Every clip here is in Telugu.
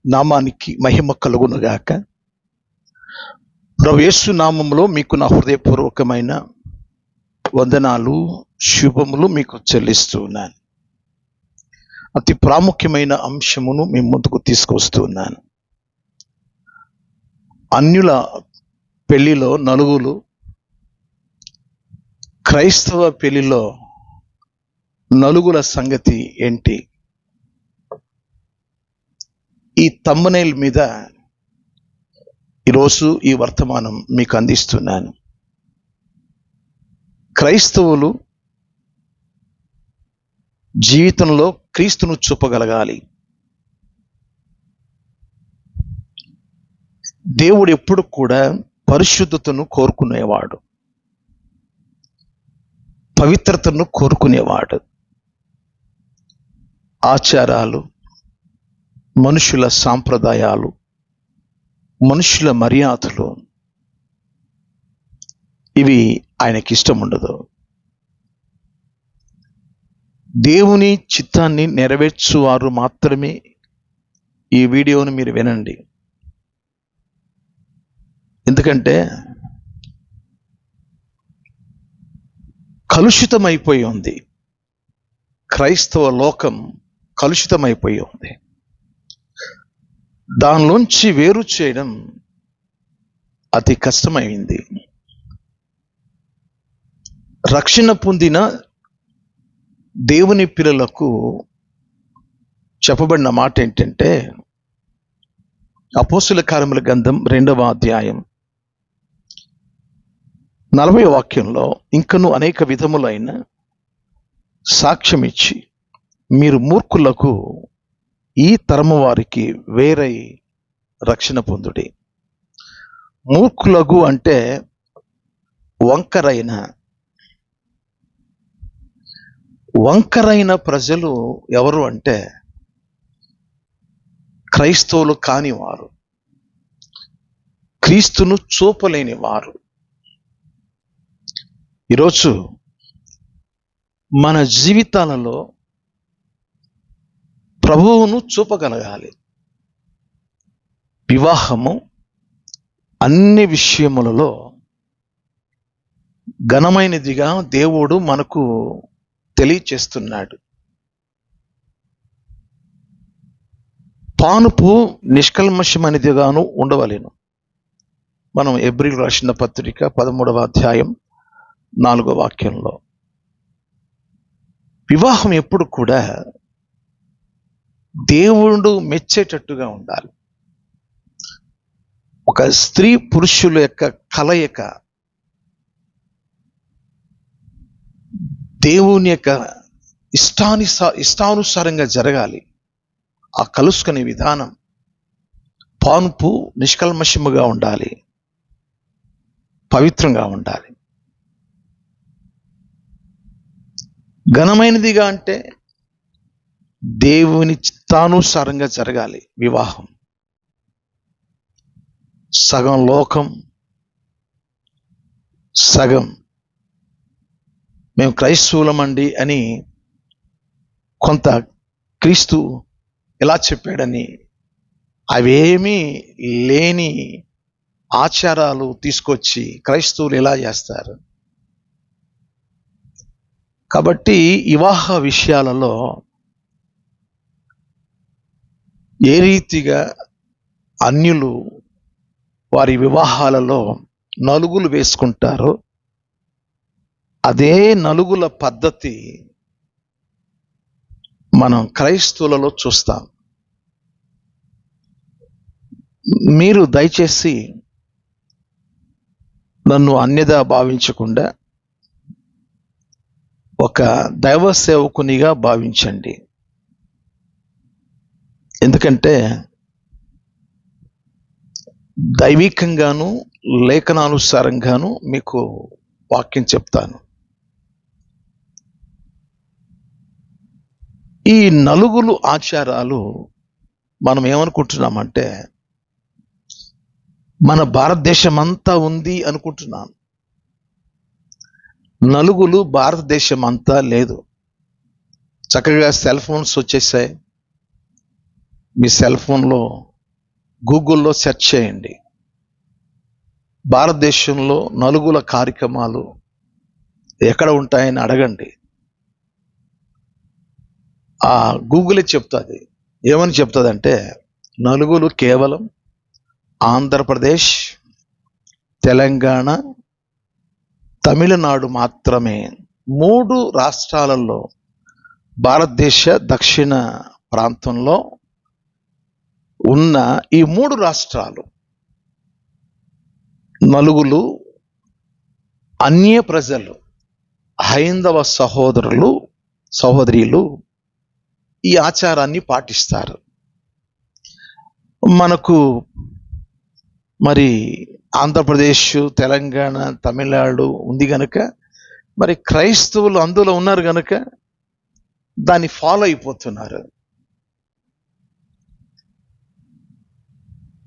నామానికి మహిమ కలుగునుగాక. ప్రభు యేసు నామములో మీకు నా హృదయపూర్వకమైన వందనాలు, శుభములు మీకు చెల్లిస్తూ ఉన్నాను. అతి ప్రాముఖ్యమైన అంశమును మీ ముందుకు తీసుకొస్తూ ఉన్నాను. అన్యుల పెళ్లిలో నలుగులు, క్రైస్తవ పెళ్లిలో నలుగుల సంగతి ఏంటి? ఈ థంబ్నెయిల్ మీద ఈరోజు ఈ వర్తమానం మీకు అందిస్తున్నాను. క్రైస్తవులు జీవితంలో క్రీస్తును చూపగలగాలి. దేవుడు ఎప్పుడు కూడా పరిశుద్ధతను కోరుకునేవాడు, పవిత్రతను కోరుకునేవాడు. ఆచారాలు, మనుషుల సాంప్రదాయాలు, మనుషుల మర్యాదలు, ఇవి ఆయనకి ఇష్టం ఉండదు. దేవుని చిత్తాన్ని నెరవేర్చువారు మాత్రమే ఈ వీడియోను మీరు వినండి. ఎందుకంటే కలుషితమైపోయి ఉంది, క్రైస్తవ లోకం కలుషితమైపోయి ఉంది. దానిలోంచి వేరు చేయడం అతి కష్టమైంది. రక్షణ పొందిన దేవుని పిల్లలకు చెప్పబడిన మాట ఏంటంటే, అపోస్తుల కార్యముల గ్రంథం 2వ అధ్యాయం 40వ వాక్యంలో, ఇంకను అనేక విధములైన సాక్ష్యం ఇచ్చి మీరు మూర్ఖులకు ఈ తరము వారికి వేరై రక్షణ పొందుడి. మూర్ఖులకు అంటే వంకరైన ప్రజలు ఎవరు అంటే క్రైస్తవులు కాని వారు, క్రీస్తును చూపలేని వారు. ఈరోజు మన జీవితాలలో ప్రభువును చూపగలగాలి. వివాహము అన్ని విషయములలో ఘనమైనదిగా దేవుడు మనకు తెలియచేస్తున్నాడు. పానుపు నిష్కల్మషమైనదిగాను ఉండవలెను. మనం హెబ్రీయులకు రాసిన పత్రిక 13వ అధ్యాయం 4వ వాక్యంలో, వివాహం ఎప్పుడు కూడా దేవుడు మెచ్చేటట్టుగా ఉండాలి. ఒక స్త్రీ పురుషుల యొక్క కలయిక దేవుని యొక్క ఇష్టానుసారంగా జరగాలి. ఆ కలుసుకునే విధానం పానుపు నిష్కల్మషముగా ఉండాలి, పవిత్రంగా ఉండాలి. ఘనమైనదిగా అంటే దేవుని చిత్తానుసారంగా జరగాలి వివాహం. సగం లోకం, సగం మేము క్రైస్తవులమండి అని, కొంత క్రీస్తు ఎలా చెప్పాడని అవేమీ లేని ఆచారాలు తీసుకొచ్చి క్రైస్తవులు ఎలా చేస్తారు. కాబట్టి వివాహ విషయాలలో ఏ రీతిగా అన్యులు వారి వివాహాలలో నలుగులు వేసుకుంటారో అదే నలుగుల పద్ధతి మనం క్రైస్తవులలో చూస్తాం. మీరు దయచేసి నన్ను అన్యదా భావించకుండా ఒక దైవ సేవకునిగా భావించండి. ఎందుకంటే దైవికంగాను లేఖనానుసారంగాను మీకు వాక్యం చెప్తాను. ఈ నలుగులు ఆచారాలు మనం ఏమనుకుంటున్నామంటే మన భారతదేశం అంతా ఉంది అనుకుంటున్నాం. నలుగులు భారతదేశం అంతా లేదు. చక్కగా సెల్ ఫోన్స్ వచ్చేసాయి. మీ సెల్ ఫోన్లో గూగుల్లో సెర్చ్ చేయండి, భారతదేశంలో నలుగుల కార్యక్రమాలు ఎక్కడ ఉంటాయని అడగండి. ఆ గూగులే చెప్తుంది. ఏమని చెప్తుందంటే, నలుగులు కేవలం ఆంధ్రప్రదేశ్, తెలంగాణ, తమిళనాడు మాత్రమే. 3 రాష్ట్రాలలో, భారతదేశ దక్షిణ ప్రాంతంలో ఉన్న ఈ 3 రాష్ట్రాలు నలుగులు అన్య ప్రజలు, హైందవ సహోదరీలు ఈ ఆచారాన్ని పాటిస్తారు. మనకు మరి ఆంధ్రప్రదేశ్, తెలంగాణ, తమిళనాడు ఉంది గనుక, మరి క్రైస్తవులు అందులో ఉన్నారు గనుక దాన్ని ఫాలో అయిపోతున్నారు.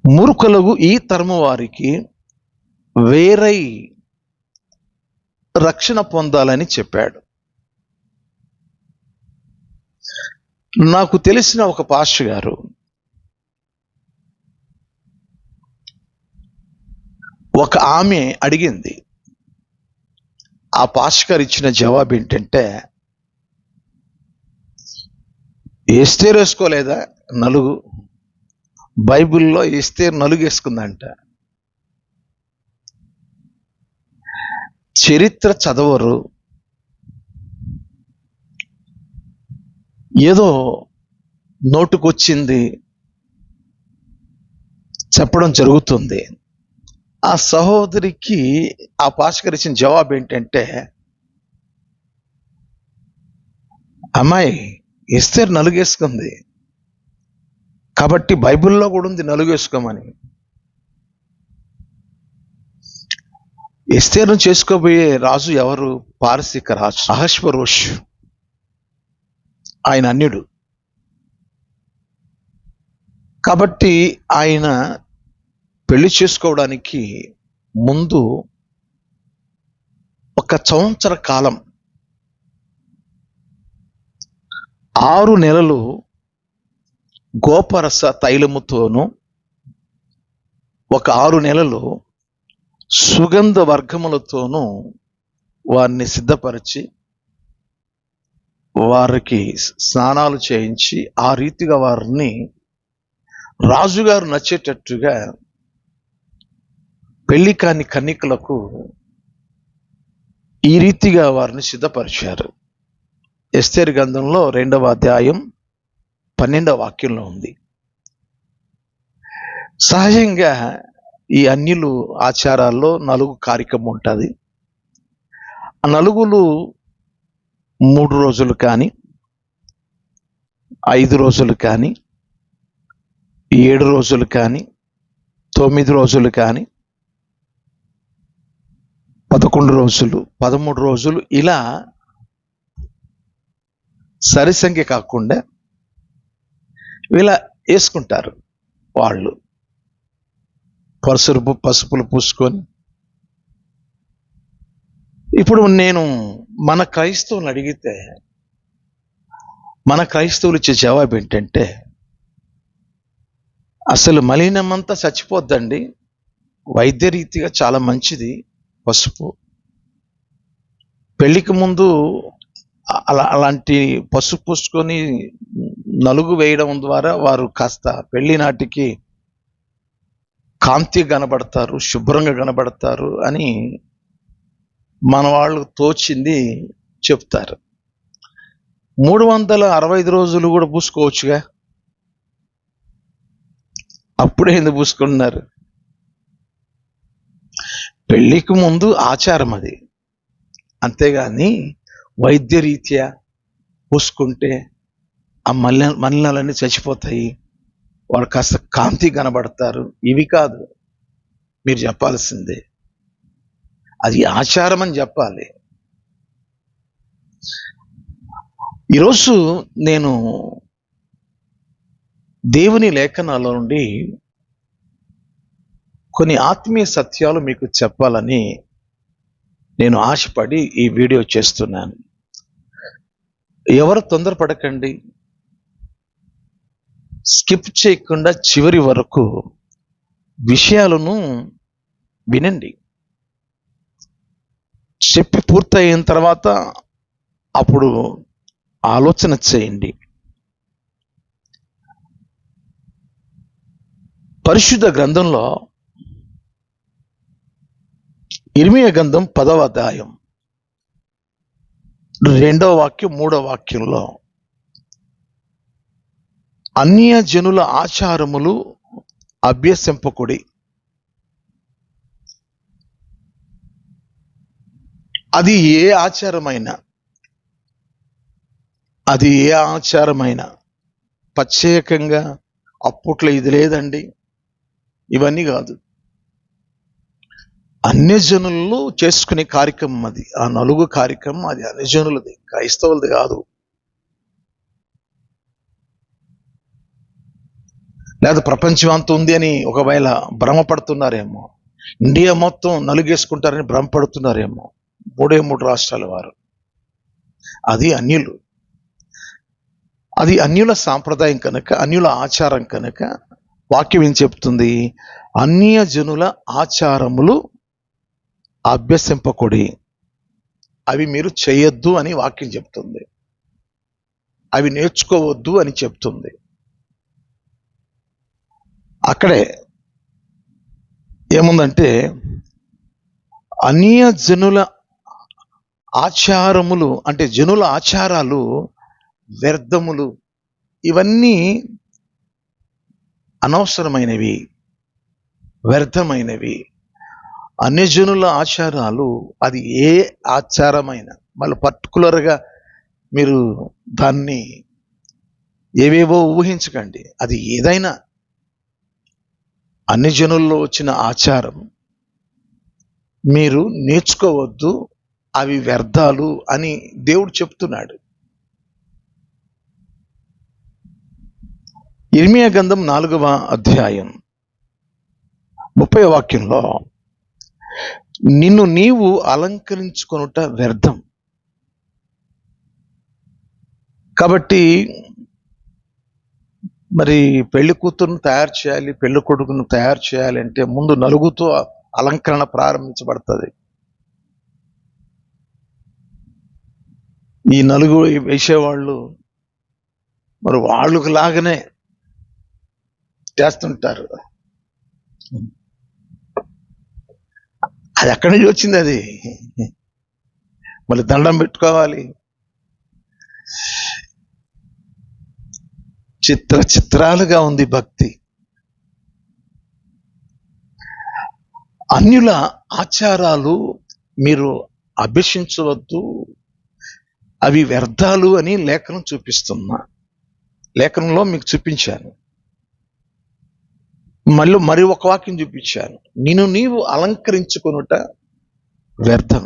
మూర్ఖులకు ఈ తరము వారికి వేరై రక్షణ పొందాలని చెప్పాడు. నాకు తెలిసిన ఒక పాస్టర్ గారు ఒక ఆమె అడిగింది. ఆ పాస్టర్ గారు ఇచ్చిన జవాబు ఏంటంటే, ఎస్తేరు వేసుకోలేదా నలుగు? బైబిల్లో ఎస్తేరు నలుగు వేసుకుందంట. చరిత్ర చదవరు, ఏదో నోటుకొచ్చింది చెప్పడం జరుగుతుంది. ఆ సహోదరికి ఆ పాస్టర్ ఇచ్చిన జవాబు ఏంటంటే, అమ్మాయి ఎస్తేరు నలుగేసుకుంది కాబట్టి బైబిల్లో కూడా ఉంది నలుగేసుకోమని. ఎస్తేరును చేసుకోబోయే రాజు ఎవరు? పారసీక రాజు అహష్వరోష్. ఆయన అన్యుడు కాబట్టి ఆయన పెళ్లి చేసుకోవడానికి ముందు 1 సంవత్సర కాలం 6 నెలలు గోపరస తైలముతోను, 6 నెలలు సుగంధ వర్గములతోనూ వారిని సిద్ధపరిచి, వారికి స్నానాలు చేయించి, ఆ రీతిగా వారిని రాజుగారు నచ్చేటట్టుగా పెళ్లి కాని కన్యకలకు ఈ రీతిగా వారిని సిద్ధపరిచారు. ఎస్తేరు గ్రంథంలో 2వ అధ్యాయం 12వ వాక్యంలో ఉంది. సహజంగా ఈ అన్యులు ఆచారాల్లో నలుగు కార్యక్రమం ఉంటుంది. ఆ నలుగులు 3 రోజులు కానీ, 5 రోజులు కానీ, 7 రోజులు కానీ, 9 రోజులు కానీ, 11 రోజులు, 13 రోజులు, ఇలా సరిసంఖ్య కాకుండా ఇలా వేసుకుంటారు. వాళ్ళు పసుపులు పూసుకొని. ఇప్పుడు నేను మన క్రైస్తవులు అడిగితే, మన క్రైస్తవులు ఇచ్చే జవాబు ఏంటంటే, అసలు మలినమంతా చచ్చిపోద్దండి, వైద్యరీతిగా చాలా మంచిది పసుపు. పెళ్లికి ముందు అలాంటి పసుపు పూసుకొని నలుగు వేయడం ద్వారా వారు కాస్త పెళ్లి నాటికి కాంతి కనబడతారు, శుభ్రంగా కనబడతారు అని మన వాళ్ళు తోచింది చెప్తారు. 365 రోజులు కూడా పూసుకోవచ్చుగా, అప్పుడే ఎందుకు పూసుకుంటున్నారు? పెళ్లికి ముందు ఆచారం అది, అంతేగాని వైద్యరీత్యా పూసుకుంటే ఆ మలినాలన్నీ చచ్చిపోతాయి, వాళ్ళు కాస్త కాంతి కనబడతారు, ఇవి కాదు మీరు చెప్పాల్సిందే. అది ఆచారం అని చెప్పాలి. ఈరోజు నేను దేవుని లేఖనాల నుండి కొన్ని ఆత్మీయ సత్యాలు మీకు చెప్పాలని నేను ఆశపడి ఈ వీడియో చేస్తున్నాను. ఎవరు తొందరపడకండి, స్కిప్ చేయకుండా చివరి వరకు విషయాలను వినండి. చెప్పి పూర్తయిన తర్వాత అప్పుడు ఆలోచన చేయండి. పరిశుద్ధ గ్రంథంలో ఇర్మీయా గ్రంథం 10వ అధ్యాయం 2వ వాక్యం 3వ వాక్యంలో అన్య జనుల ఆచారములు అభ్యసింపకుడి. అది ఏ ఆచారమైనా ప్రత్యేకంగా అప్పట్లో ఇది లేదండి, ఇవన్నీ కాదు. అన్యజనులు చేసుకునే కార్యక్రమం అది. ఆ నలుగు కార్యక్రమం అది అన్యజనులది, క్రైస్తవులది కాదు. లేదా ప్రపంచం అంత ఉంది అని ఒకవేళ భ్రమపడుతున్నారేమో, ఇండియా మొత్తం నలుగేసుకుంటారని భ్రమపడుతున్నారేమో 3 రాష్ట్రాల వారు. అది అన్యులు, అది అన్యుల సాంప్రదాయం కనుక, అన్యుల ఆచారం కనుక వాక్యం ఏం చెప్తుంది? అన్య జనుల ఆచారములు అభ్యసింపకుడి, అవి మీరు చేయొద్దు అని వాక్యం చెప్తుంది. అవి నేర్చుకోవద్దు అని చెప్తుంది. అక్కడే ఏముందంటే అన్య జనుల ఆచారములు అంటే జనుల ఆచారాలు వ్యర్థములు, ఇవన్నీ అనవసరమైనవి, వ్యర్థమైనవి. అన్యజనుల ఆచారాలు అది ఏ ఆచారమైన, మళ్ళీ పర్టికులర్గా మీరు దాన్ని ఏవేవో ఊహించకండి. అది ఏదైనా అన్యజనుల్లో వచ్చిన ఆచారం మీరు నేర్చుకోవద్దు, అవి వ్యర్థాలు అని దేవుడు చెప్తున్నాడు. ఇర్మీయా గ్రంథం 4వ అధ్యాయం 30వ వాక్యంలో నిన్ను నీవు అలంకరించుకొనుట వ్యర్థం. కాబట్టి మరి పెళ్లి కూతురును తయారు చేయాలి, పెళ్లి కొడుకును తయారు చేయాలి అంటే ముందు నలుగుతో అలంకరణ ప్రారంభించబడుతుంది. ఈ నలుగు వేసేవాళ్ళు మరి వాళ్ళకు లాగానే చేస్తుంటారు. అది ఎక్కడి నుంచి వచ్చింది? అది మళ్ళీ దండం పెట్టుకోవాలి. చిత్రాలుగా ఉంది భక్తి. అన్యుల ఆచారాలు మీరు అభ్యసించవద్దు, అవి వ్యర్థాలు అని లేఖనం చూపిస్తున్నా. లేఖనంలో మీకు చూపించాను. మరి ఒక వాక్యం చూపించాను, నిన్ను నీవు అలంకరించుకొనుట వ్యర్థం.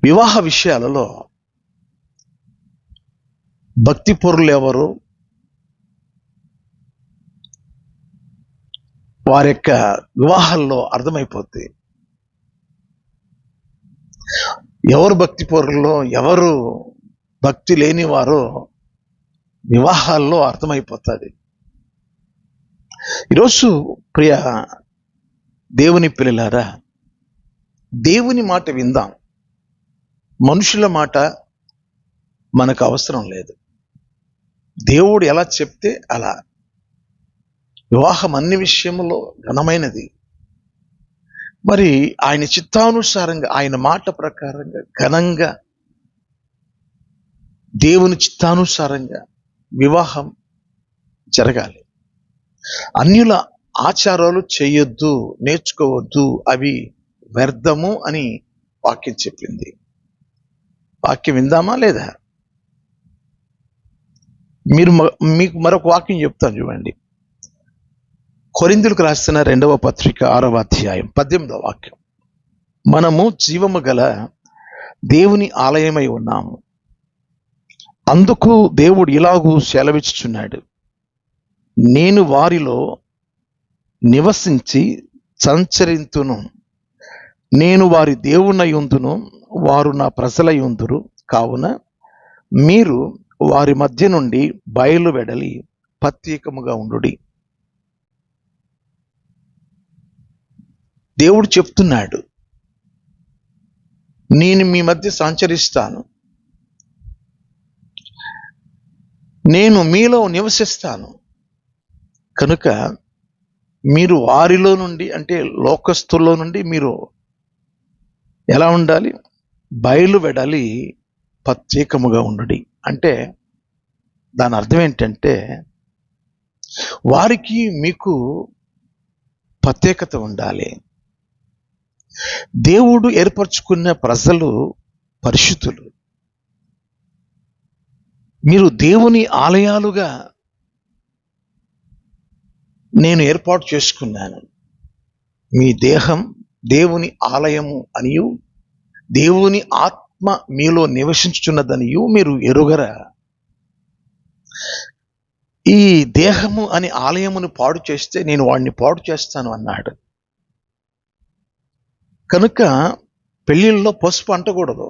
వివాహ విషయాలలో భక్తి పరులు ఎవరు, వారి యొక్క వివాహాల్లో అర్థమైపోద్ది. ఎవరు భక్తి పరుల్లో, ఎవరు భక్తి లేని వారో వివాహాల్లో అర్థమైపోతుంది. ఈరోజు ప్రియ దేవుని పిల్లలారా, దేవుని మాట విందాం. మనుషుల మాట మనకు అవసరం లేదు. దేవుడు ఎలా చెప్తే అలా. వివాహం అన్ని విషయంలో ఘనమైనది. మరి ఆయన చిత్తానుసారంగా, ఆయన మాట ప్రకారంగా ఘనంగా, దేవుని చిత్తానుసారంగా వివాహం జరగాలి. అన్యుల ఆచారాలు చేయొద్దు, నేర్చుకోవద్దు, అవి వ్యర్థము అని వాక్యం చెప్పింది. వాక్యం విందామా లేదా? మీకు మరొక వాక్యం చెప్తాను చూడండి. కొరింథీయులకు రాసిన 2వ పత్రిక 6వ అధ్యాయం 18వ వాక్యం. మనము జీవము గల దేవుని ఆలయమై ఉన్నాము, అందుకు దేవుడు ఇలాగూ సెలవిచ్చుచున్నాడు, నేను వారిలో నివసించి సంచరింతును, నేను వారి దేవునై ఉందును, వారు నా ప్రజలై ఉందురు. కావున మీరు వారి మధ్య నుండి బయలు వెడలి ప్రత్యేకముగా ఉండుడి. దేవుడు చెప్తున్నాడు, నేను మీ మధ్య సంచరిస్తాను, నేను మీలో నివసిస్తాను, కనుక మీరు వారిలో నుండి, అంటే లోకస్తుల్లో నుండి మీరు ఎలా ఉండాలి? బయలు వెడలి ప్రత్యేకముగా ఉండుడి. అంటే దాని అర్థం ఏంటంటే, వారికి మీకు ప్రత్యేకత ఉండాలి. దేవుడు ఏర్పరచుకున్న ప్రజలు పరిశుద్ధులు. మీరు దేవుని ఆలయాలుగా నేను ఏర్పాటు చేసుకున్నాను. మీ దేహం దేవుని ఆలయము అనియు దేవుని ఆత్మ మీలో నివసించుచున్నదనియు మీరు ఎరుగరా? ఈ దేహము అని ఆలయమును పాడు చేస్తే నేను వాడిని పాడు చేస్తాను అన్నాడు. కనుక పెళ్ళిళ్ళలో పసుపు అంటకూడదు.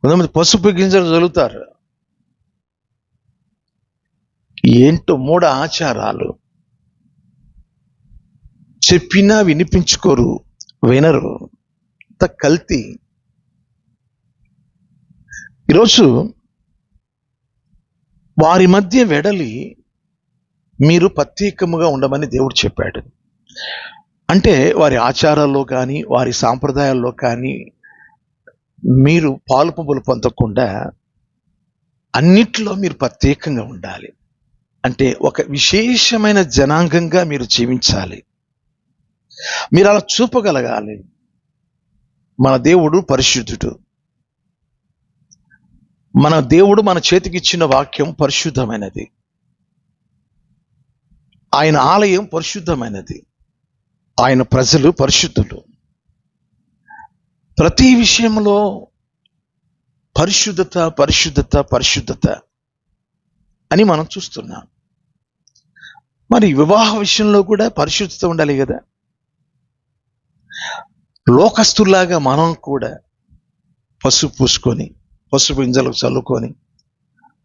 కొంతమంది పసుపు గింజలు చల్లుతారు. ఏంటో మూఢ ఆచారాలు, చెప్పినా వినిపించుకోరు, వినరు, అంత కల్తీ. ఈరోజు వారి మధ్య వెడలి మీరు ప్రత్యేకముగా ఉండమని దేవుడు చెప్పాడు. అంటే వారి ఆచారాల్లో కానీ వారి సాంప్రదాయాల్లో కానీ మీరు పాలుపంపులు పొందకుండా అన్నిట్లో మీరు ప్రత్యేకంగా ఉండాలి. అంటే ఒక విశేషమైన జనాంగంగా మీరు జీవించాలి. మీరు అలా చూపగలగాలి. మన దేవుడు పరిశుద్ధుడు. మన దేవుడు మన చేతికి ఇచ్చిన వాక్యం పరిశుద్ధమైనది. ఆయన ఆలయం పరిశుద్ధమైనది. ఆయన ప్రజలు పరిశుద్ధులు. ప్రతి విషయంలో పరిశుద్ధత పరిశుద్ధత పరిశుద్ధత అని మనం చూస్తున్నాం. మరి వివాహ విషయంలో కూడా పరిశుద్ధత ఉండాలి కదా. లోకస్తుల్లాగా మనం కూడా పసుపు పూసుకొని, పసుపు గింజలు చల్లుకొని,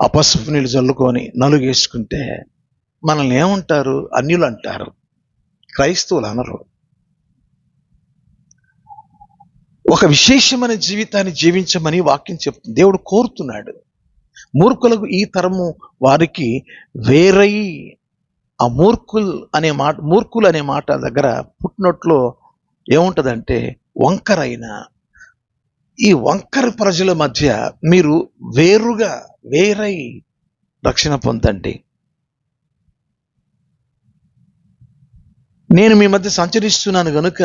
ఆ పసుపు నీళ్ళు చల్లుకొని నలుగేసుకుంటే మనల్ని ఏమంటారు? అన్యులు అంటారు, క్రైస్తవులు అనరు. ఒక విశేషమైన జీవితాన్ని జీవించమని వాక్యం చెప్తుంది. దేవుడు కోరుతున్నాడు. మూర్ఖులకు ఈ తరము వారికి వేరై, ఆ మూర్ఖులు అనే మాట దగ్గర పుట్టినట్లో ఏముంటదంటే వంకరైన. ఈ వంకర ప్రజల మధ్య మీరు వేరై రక్షణ పొందండి. నేను మీ మధ్య సంచరిస్తున్నాను గనుక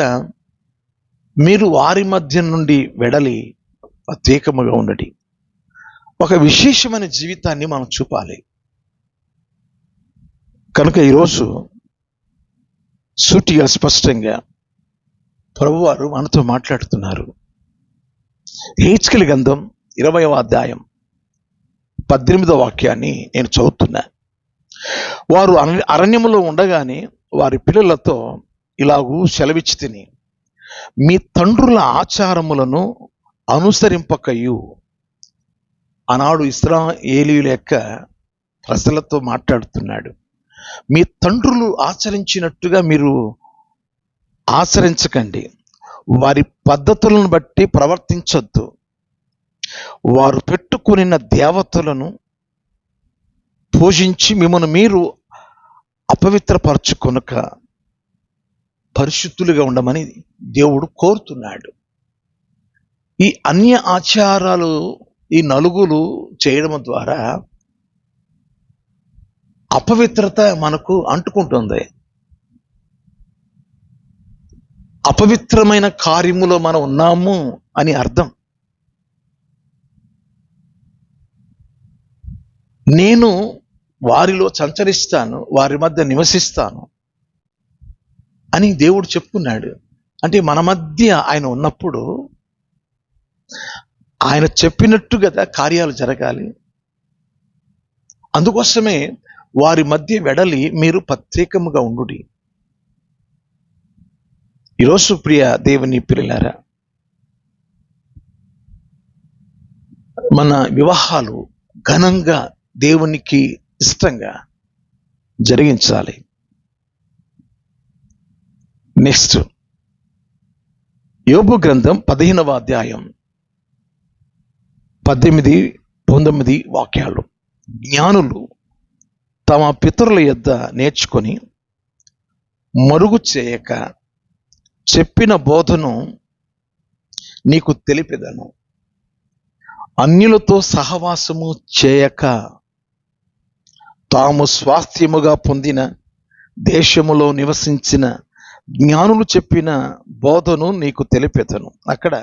మీరు వారి మధ్య నుండి వెడలి ప్రత్యేకముగా ఉండండి. ఒక విశేషమైన జీవితాన్ని మనం చూపాలి. కనుక ఈరోజు సూటిగా స్పష్టంగా ప్రభువారు మనతో మాట్లాడుతున్నారు. హెచ్కేలు గ్రంథం 20వ అధ్యాయం 18వ వాక్యాన్ని నేను చదువుతున్నా. వారు అరణ్యములో ఉండగానే వారి పిల్లలతో ఇలాగూ సెలవిచ్చి తిని, మీ తండ్రుల ఆచారములను అనుసరింపకయు. ఆనాడు ఇశ్రాయేలీయుల యొక్క ప్రజలతో మాట్లాడుతున్నాడు. మీ తండ్రులు ఆచరించినట్టుగా మీరు ఆచరించకండి. వారి పద్ధతులను బట్టి ప్రవర్తించొద్దు. వారు పెట్టుకున్న దేవతలను పూజించి మిమ్మల్ని మీరు అపవిత్రపరచుకొనక పరిశుద్ధులుగా ఉండమని దేవుడు కోరుతున్నాడు. ఈ అన్య ఆచారాలు, ఈ నలుగులు చేయడం ద్వారా అపవిత్రత మనకు అంటుకుంటుంది. అపవిత్రమైన కార్యములో మనం ఉన్నాము అని అర్థం. నేను వారిలో సంచరిస్తాను, వారి మధ్య నివసిస్తాను అని దేవుడు చెప్పుకున్నాడు. అంటే మన మధ్య ఆయన ఉన్నప్పుడు ఆయన చెప్పినట్టు కదా కార్యాలు జరగాలి. అందుకోసమే వారి మధ్య వెడలి మీరు ప్రత్యేకముగా ఉండుడి. ఈరోజు ప్రియ దేవుని పిల్లలారా, మన వివాహాలు ఘనంగా, దేవునికి ఇష్టంగా జరిగించాలి. నెక్స్ట్ యోబు గ్రంథం 15వ అధ్యాయం 18, 19 వాక్యాలు. జ్ఞానులు తమ పితరుల యొద్ద నేర్చుకొని మరుగు చేయక చెప్పిన బోధను నీకు తెలిపెదను. అన్యులతో సహవాసము చేయక తాము స్వాస్థ్యముగా పొందిన దేశములో నివసించిన జ్ఞానులు చెప్పిన బోధను నీకు తెలిపెదను. అక్కడ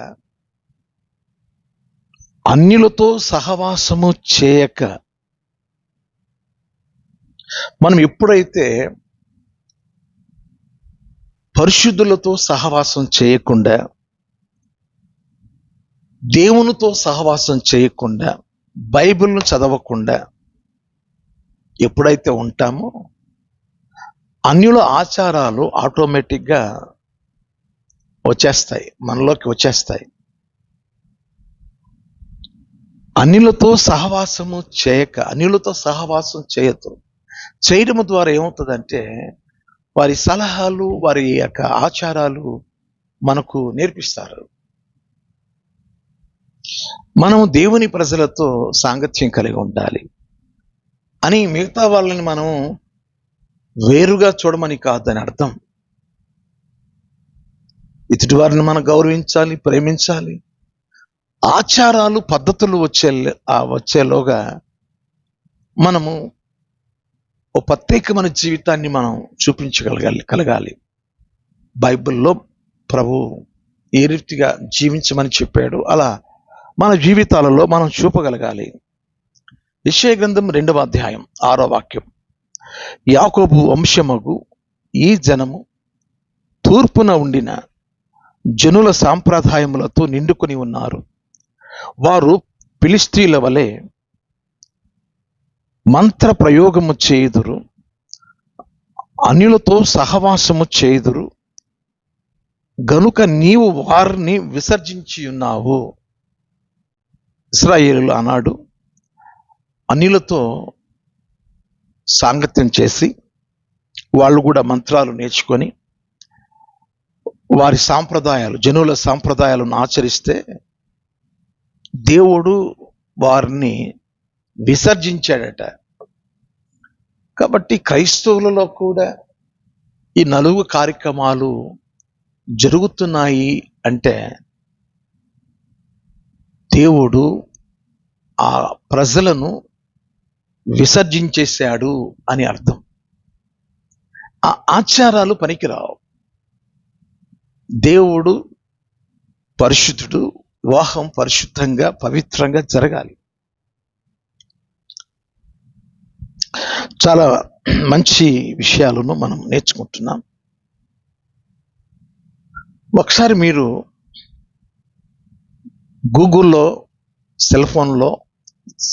అన్యులతో సహవాసము చేయక, మనం ఎప్పుడైతే పరిశుద్ధులతో సహవాసం చేయకుండా, దేవునితో సహవాసం చేయకుండా, బైబిల్ను చదవకుండా ఎప్పుడైతే ఉంటామో అన్యుల ఆచారాలు ఆటోమేటిక్గా వచ్చేస్తాయి, మనలోకి వచ్చేస్తాయి. అన్యులతో సహవాసము చేయక, అన్యులతో సహవాసం చేయొద్దు. చేయడం ద్వారా ఏమవుతుందంటే వారి సలహాలు, వారి యొక్క ఆచారాలు మనకు నేర్పిస్తారు. మనం దేవుని ప్రజలతో సాంగత్యం కలిగి ఉండాలి అని, మిగతా వాళ్ళని మనం వేరుగా చూడమని కాదని అర్థం. ఇతడి వారిని మనం గౌరవించాలి, ప్రేమించాలి. ఆచారాలు, పద్ధతులు వచ్చేలోగా మనము ఓ ప్రత్యేకమైన జీవితాన్ని మనం చూపించగలగాలి. బైబిల్లో ప్రభు ఏ రీతిగా జీవించమని చెప్పాడు, అలా మన జీవితాలలో మనం చూపగలగాలి. యెషయా గ్రంథం 2వ అధ్యాయం 6వ వాక్యం. యాకోబు వంశమగు ఈ జనము తూర్పున ఉండిన జనుల సాంప్రదాయములతో నిండుకొని ఉన్నారు. వారు ఫిలిష్తీయుల వలె మంత్ర ప్రయోగము చేయుదురు, అన్యులతో సహవాసము చేయుదురు, గనుక నీవు వారిని విసర్జించి ఉన్నావు. ఇశ్రాయేలులు ఆనాడు అన్యులతో సాంగత్యం చేసి, వాళ్ళు కూడా మంత్రాలు నేర్చుకొని వారి సాంప్రదాయాలు, జనుల సాంప్రదాయాలను ఆచరిస్తే దేవుడు వారిని విసర్జించాడట. కాబట్టి క్రైస్తవులలో కూడా ఈ 4 కార్యక్రమాలు జరుగుతున్నాయి అంటే దేవుడు ఆ ప్రజలను విసర్జించేశాడు అని అర్థం. ఆ ఆచారాలు పనికిరావు. దేవుడు పరిశుద్ధుడు, వివాహం పరిశుద్ధంగా, పవిత్రంగా జరగాలి. చాలా మంచి విషయాలను మనం నేర్చుకుంటున్నాం. ఒకసారి మీరు గూగుల్లో, సెల్ ఫోన్లో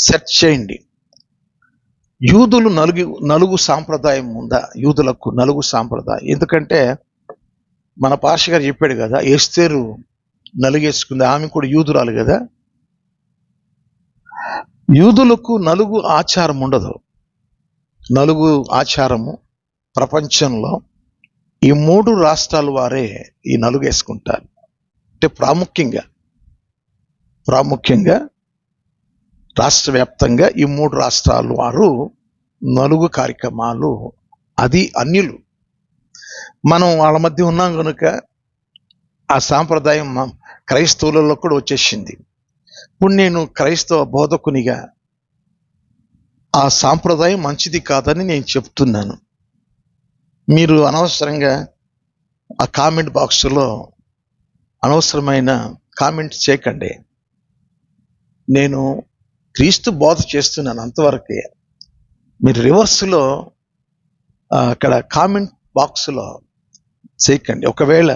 సెర్చ్ చేయండి, యూదులు నలుగు సాంప్రదాయం ఉందా? యూదులకు 4 సాంప్రదాయం. ఎందుకంటే మన పాష గారు చెప్పాడు కదా, ఎస్తేరు నలుగేసుకుంది, ఆమె కూడా యూదురాలు కదా. యూదులకు 4 ఆచారం ఉండదు. 4 ఆచారము ప్రపంచంలో ఈ 3 రాష్ట్రాల వారే ఈ 4 వేసుకుంటారు. అంటే ప్రాముఖ్యంగా రాష్ట్ర వ్యాప్తంగా ఈ 3 రాష్ట్రాల వారు 4 కార్యక్రమాలు, అది అన్యులు. మనం వాళ్ళ మధ్య ఉన్నాం కనుక ఆ సాంప్రదాయం క్రైస్తవులలో కూడా వచ్చేసింది. ఇప్పుడు నేను క్రైస్తవ బోధకునిగా ఆ సాంప్రదాయం మంచిది కాదని నేను చెప్తున్నాను. మీరు అనవసరంగా ఆ కామెంట్ బాక్స్లో అనవసరమైన కామెంట్ చేయకండి. నేను క్రీస్తు బోధ చేస్తున్నాను, అంతవరకే. మీరు రివర్స్లో అక్కడ కామెంట్ బాక్స్లో చేయకండి. ఒకవేళ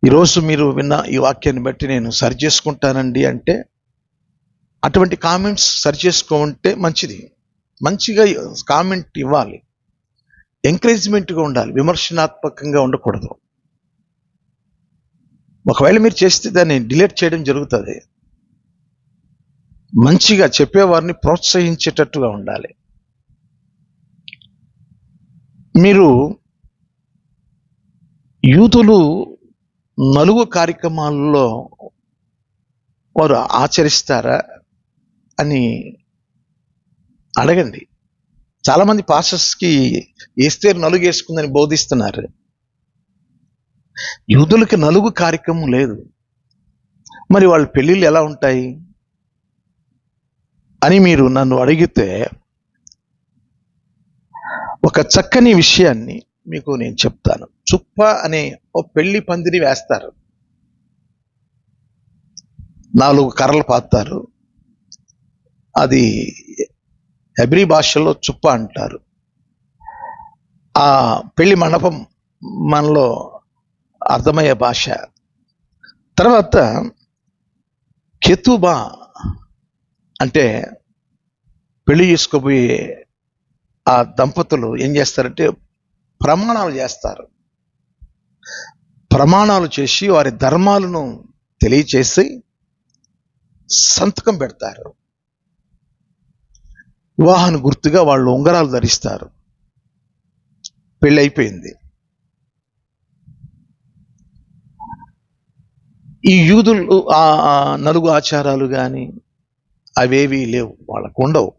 ఈరోజు మీరు విన్న ఈ వాక్యాన్ని బట్టి నేను సరి చేసుకుంటానండి అంటే, అటువంటి కామెంట్స్ సరి చేసుకోమంటే మంచిది. మంచిగా కామెంట్ ఇవ్వాలి, ఎంకరేజ్మెంట్గా ఉండాలి, విమర్శనాత్మకంగా ఉండకూడదు. ఒకవేళ మీరు చేస్తే దాన్ని డిలీట్ చేయడం జరుగుతుంది. మంచిగా చెప్పేవారిని ప్రోత్సహించేటట్టుగా ఉండాలి. మీరు యూదులు నలుగు కార్యక్రమాల్లో వారు ఆచరిస్తారా అని అడగండి. చాలామంది పాస్టర్స్కి ఎస్తేరు నలుగు వేసుకుందని బోధిస్తున్నారు. యూదులకి నలుగు కార్యక్రమం లేదు, మరి వాళ్ళ పెళ్ళిళ్ళు ఎలా ఉంటాయి అని మీరు నన్ను అడిగితే ఒక చక్కని విషయాన్ని మీకు నేను చెప్తాను. చుప్ప అనే ఓ పెళ్లి పందిరి వేస్తారు, 4 కర్రలు పాతారు. అది హెబ్రీ భాషలో చుప్ప అంటారు. ఆ పెళ్లి మండపం మనలో అర్థమయ్యే భాష. తర్వాత కెతుబా అంటే పెళ్లి చేసుకోబోయే ఆ దంపతులు ఏం చేస్తారంటే ప్రమాణాలు చేస్తారు. ప్రమాణాలు చేసి వారి ధర్మాలను తెలియచేసి సంతకం పెడతారు. వివాహాన్ని గుర్తుగా వాళ్ళు ఉంగరాలు ధరిస్తారు. పెళ్ళి అయిపోయింది. ఈ యూదులు ఆ నలుగు ఆచారాలు కానీ అవేవి లేవు, వాళ్ళకు ఉండవు.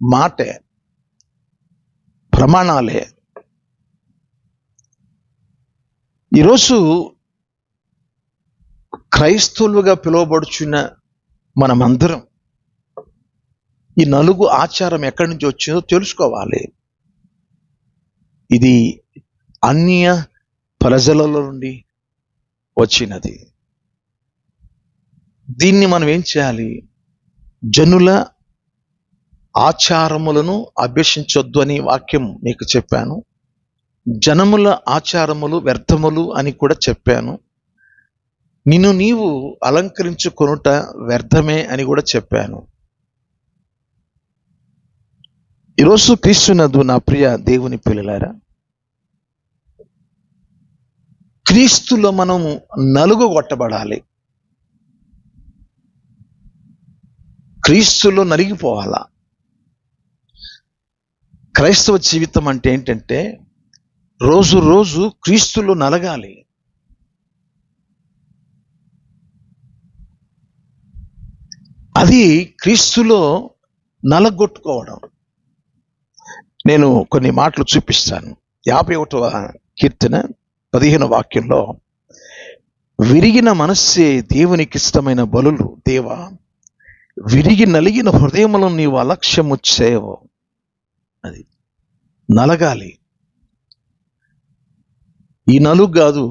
మాటే, ప్రమాణాలే. ఈరోజు క్రైస్తవులుగా పిలువబడుచున్న మనమందరం ఈ నలుగు ఆచారం ఎక్కడి నుంచి వచ్చిందో తెలుసుకోవాలి. ఇది అన్య ప్రజలలో నుండి వచ్చినది. దీన్ని మనం ఏం చేయాలి? జనుల ఆచారములను అభ్యసించొద్దు అని వాక్యం మీకు చెప్పాను. జనముల ఆచారములు వ్యర్థములు అని కూడా చెప్పాను. నిన్ను నీవు అలంకరించుకొనుట వ్యర్థమే అని కూడా చెప్పాను. ఈరోజు క్రీస్తునందు నా ప్రియ దేవుని పిల్లలారా, క్రీస్తులో మనము నలుగు కొట్టబడాలి. క్రీస్తులో నలిగిపోవాలా. క్రైస్తవ జీవితం అంటే ఏంటంటే రోజు రోజు క్రీస్తులో నలగాలి. అది క్రీస్తులో నలగొట్టుకోవడం. నేను కొన్ని మాటలు చూపిస్తాను. 51వ కీర్తన 15వ వాక్యంలో, విరిగిన మనస్సే దేవునికి ఇష్టమైన బలులు దేవా, విరిగి నలిగిన హృదయములను నీవు అలక్ష్యము చేయవు. అది నలగాలి. ఈ నలుగు కాదు,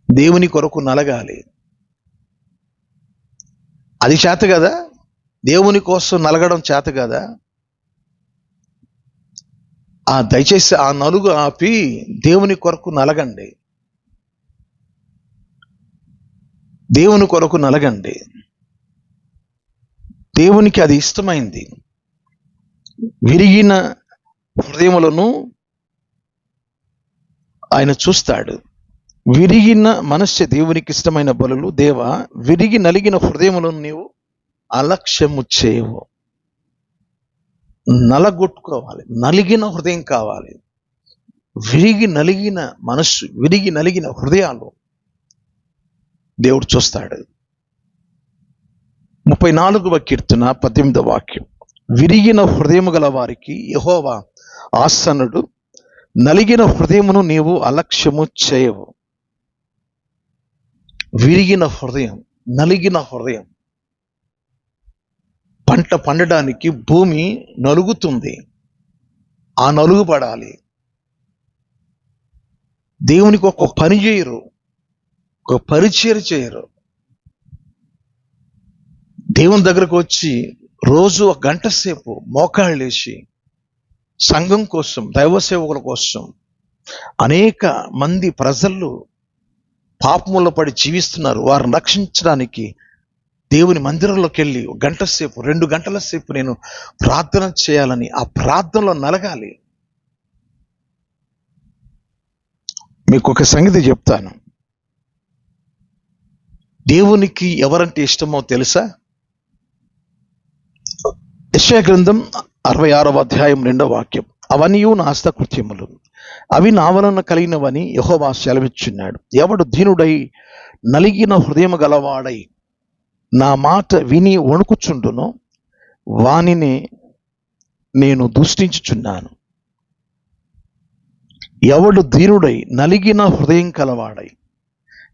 దేవుని కొరకు నలగాలి. అది చేత కదా, దేవుని కోసం నలగడం చేత కదా. దయచేసి ఆ నలుగు ఆపి దేవుని కొరకు నలగండి. దేవుని కొరకు నలగండి. దేవునికి అది ఇష్టమైంది. విరిగిన హృదయములను ఆయన చూస్తాడు. విరిగిన మనస్సు దేవునికి ఇష్టమైన బలులు దేవా, విరిగి నలిగిన హృదయములను నీవు అలక్ష్యము చేయవు. నలగొట్టుకోవాలి. నలిగిన హృదయం కావాలి. విరిగి నలిగిన మనస్సు, విరిగి నలిగిన హృదయాలు దేవుడు చూస్తాడు. 34వ కీర్తన 18వ వాక్యం, విరిగిన హృదయము గల వారికి యెహోవా ఆసనుడు, నలిగిన హృదయమును నీవు అలక్ష్యము చేయవు. విరిగిన హృదయం, నలిగిన హృదయం. పంట పండడానికి భూమి నలుగుతుంది, ఆ నలుగు పడాలి. దేవునికి ఒక పని చేయరు, ఒక పరిచయం చేయరు. దేవుని దగ్గరకు వచ్చి రోజు 1 గంట సేపు మోకాళ్ళు లేచి సంఘం కోసం, దైవ సేవకుల కోసం, అనేక మంది ప్రజలు పాపములో పడి జీవిస్తున్నారు, వారిని రక్షించడానికి దేవుని మందిరంలోకి వెళ్ళి 1 గంట సేపు, 2 గంటల సేపు నేను ప్రార్థన చేయాలని ఆ ప్రార్థనలో నలగాలి. మీకు ఒక సంగతి చెప్తాను. దేవునికి ఎవరంటే ఇష్టమో తెలుసా? యెషయా గ్రంథం 66వ అధ్యాయం 2వ వాక్యం, అవనియు నా హస్తకృత్యములు, అవి నా వలన కలిగినవని యెహోవా సెలవిచ్చున్నాడు. ఎవడు దీనుడై నలిగిన హృదయం గలవాడై నా మాట విని వణుకుచుండునో వానినే నేను దృష్టించుచున్నాను. ఎవడు దీనుడై నలిగిన హృదయం కలవాడై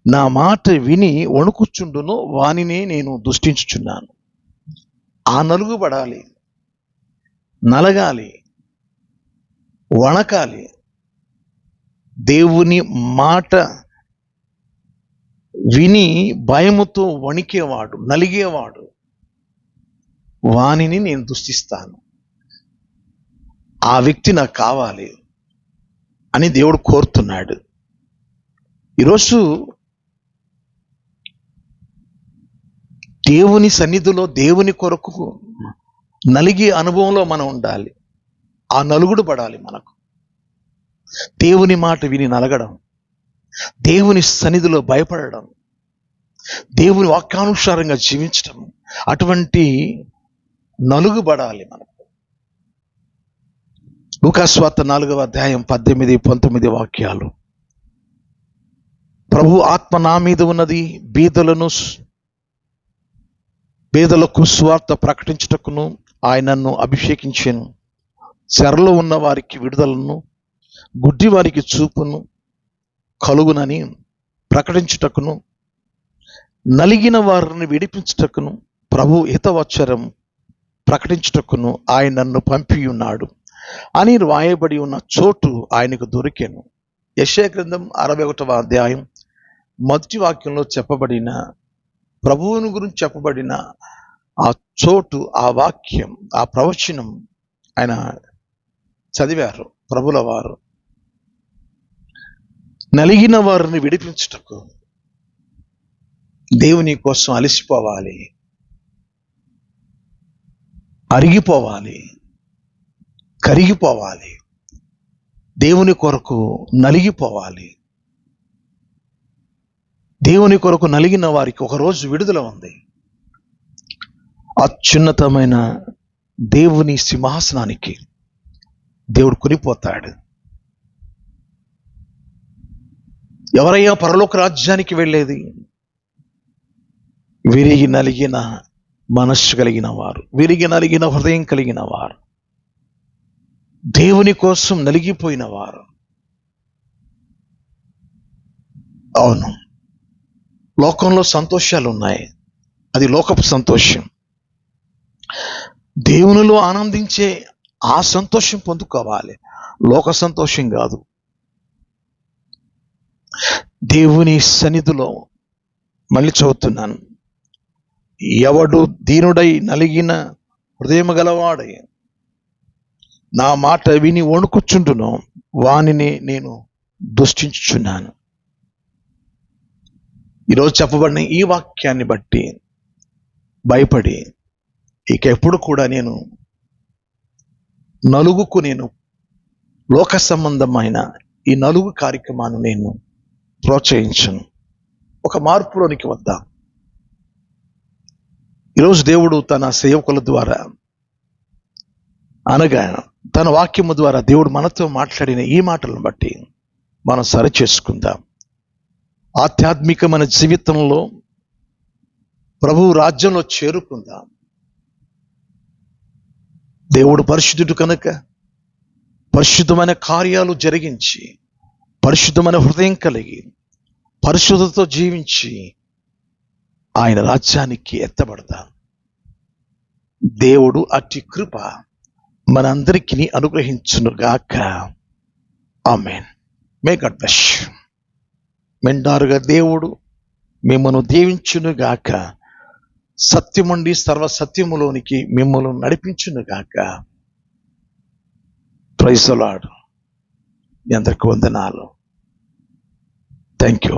నా మాట విని వణుకుచుండునో వానినే నేను దృష్టించుచున్నాను. ఆ నలుగుబడాలి, నలగాలి, వణకాలి. దేవుని మాట విని భయముతో వణికేవాడు, నలిగేవాడు, వానిని నేను దృష్టిస్తాను. ఆ వ్యక్తి నాకు కావాలి అని దేవుడు కోరుతున్నాడు. ఈరోజు దేవుని సన్నిధిలో దేవుని కొరకు నలిగే అనుభవంలో మనం ఉండాలి. ఆ నలుగుడు పడాలి మనకు. దేవుని మాట విని నలగడం, దేవుని సన్నిధిలో భయపడడం, దేవుని వాక్యానుసారంగా జీవించడం, అటువంటి నలుగుబడాలి మనకు. లూకాసు వార్త 4వ అధ్యాయం 18-19 వాక్యాలు. ప్రభు ఆత్మ నా మీద ఉన్నది, బీదలకు సువార్త ప్రకటించుటకును ఆయన నన్ను అభిషేకించెను. చెరలో ఉన్న వారికి విడుదలను, గుడ్డి వారికి చూపును కలుగునని ప్రకటించుటకును, నలిగిన వారిని విడిపించుటకును, ప్రభు హితవచనం ప్రకటించుటకును ఆయన నన్ను పంపి ఉన్నాడు అని రాయబడి ఉన్న చోటు ఆయనకు దొరికెను. యెషయా గ్రంథం 61వ అధ్యాయం 1వ వాక్యంలో చెప్పబడిన ప్రభువుని గురించి చెప్పబడిన ఆ చోటు, ఆ వాక్యం, ఆ ప్రవచనం ఆయన చదివారు ప్రభుల వారు. నలిగిన వారిని విడిపించుటకు దేవుని కోసం అలసిపోవాలి, అరిగిపోవాలి, కరిగిపోవాలి, దేవుని కొరకు నలిగిపోవాలి. దేవుని కొరకు నలిగిన వారికి ఒకరోజు విడుదల ఉంది. అత్యున్నతమైన దేవుని సింహాసనానికి దేవుడు కొనిపోతాడు. ఎవరయ్యా పరలోక రాజ్యానికి వెళ్ళేది? విరిగి నలిగిన మనస్సు కలిగిన వారు, విరిగి నలిగిన హృదయం కలిగిన వారు, దేవుని కోసం నలిగిపోయిన వారు. అవును, లోకంలో సంతోషాలు ఉన్నాయి, అది లోకపు సంతోషం. దేవునిలో ఆనందించే ఆ సంతోషం పొందుకోవాలి, లోక సంతోషం కాదు. దేవుని సన్నిధిలో మళ్ళీ చదువుతున్నాను, ఎవడు దీనుడై నలిగిన హృదయం గలవాడై నా మాట విని వణుకుచుండునో వానిని నేను దృష్టించుచున్నాను. ఈరోజు చెప్పబడిన ఈ వాక్యాన్ని బట్టి భయపడి ఇక ఎప్పుడు కూడా నేను నలుగుకు, నేను లోక సంబంధమైన ఈ నలుగు కార్యక్రమాన్ని నేను ప్రోత్సహించను. ఒక మార్పులోనికి వద్దాం. ఈరోజు దేవుడు తన సేవకుల ద్వారా, అనగా తన వాక్యము ద్వారా దేవుడు మనతో మాట్లాడిన ఈ మాటలను బట్టి మనం సరి చేసుకుందాం. ఆధ్యాత్మికమైన జీవితంలో ప్రభువు రాజ్యంలో చేరుకుందాం. దేవుడు పరిశుద్ధుడు కనుక పరిశుద్ధమైన కార్యాలు జరిగించి, పరిశుద్ధమైన హృదయం కలిగి, పరిశుద్ధతతో జీవించి ఆయన రాజ్యానికి ఎత్తబడతాం. దేవుడు అట్టి కృప మనందరికీ అనుగ్రహించునుగాక. Amen. May God bless you. మెండారుగా దేవుడు మిమ్మల్ని దీవించునుగాక. సత్యముండి సర్వసత్యములోనికి మిమ్మల్ని నడిపించునుగాక. Praise the lord. మీ అందరికీ వందనాలు. Thank you.